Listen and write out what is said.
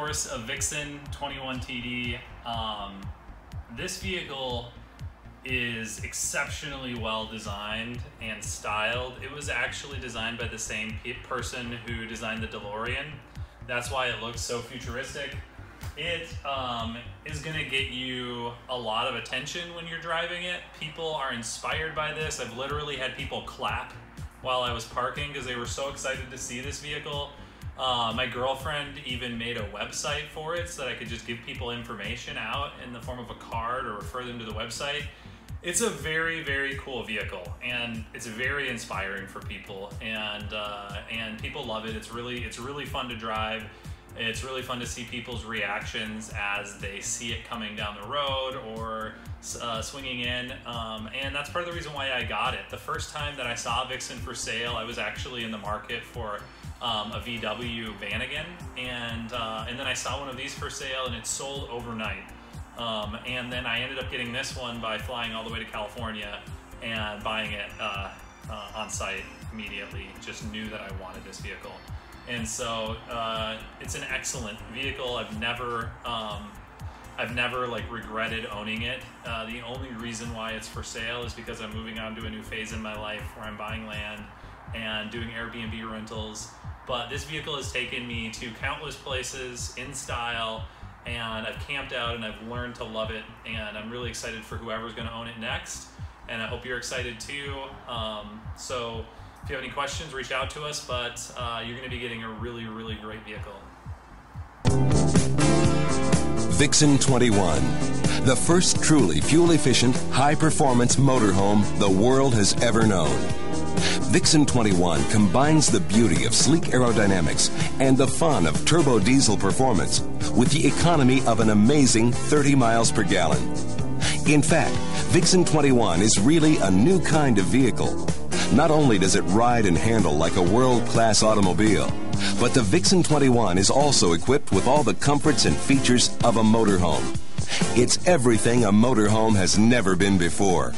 course, a Vixen 21 TD. This vehicle is exceptionally well designed and styled. It was actually designed by the same person who designed the DeLorean. That's why it looks so futuristic. It is going to get you a lot of attention when you're driving it. People are inspired by this. I've literally had people clap while I was parking because they were so excited to see this vehicle. My girlfriend even made a website for it so that I could just give people information out in the form of a card or refer them to the website. It's a very, very cool vehicle, and it's very inspiring for people, and people love it. It's really fun to drive. It's really fun to see people's reactions as they see it coming down the road or swinging in, and that's part of the reason why I got it. The first time that I saw Vixen for sale, I was actually in the market for a VW Vanagon, and then I saw one of these for sale, and it sold overnight. And then I ended up getting this one by flying all the way to California and buying it on site immediately. Just knew that I wanted this vehicle. And so it's an excellent vehicle. I've never like regretted owning it. The only reason why it's for sale is because I'm moving on to a new phase in my life where I'm buying land and doing Airbnb rentals. But this vehicle has taken me to countless places in style, and I've camped out and I've learned to love it, and I'm really excited for whoever's going to own it next, and I hope you're excited too. So if you have any questions, reach out to us, but you're going to be getting a really, really great vehicle. Vixen 21, the first truly fuel-efficient, high-performance motorhome the world has ever known. Vixen 21 combines the beauty of sleek aerodynamics and the fun of turbo diesel performance with the economy of an amazing 30 miles per gallon. In fact, Vixen 21 is really a new kind of vehicle. Not only does it ride and handle like a world-class automobile, but the Vixen 21 is also equipped with all the comforts and features of a motorhome. It's everything a motorhome has never been before.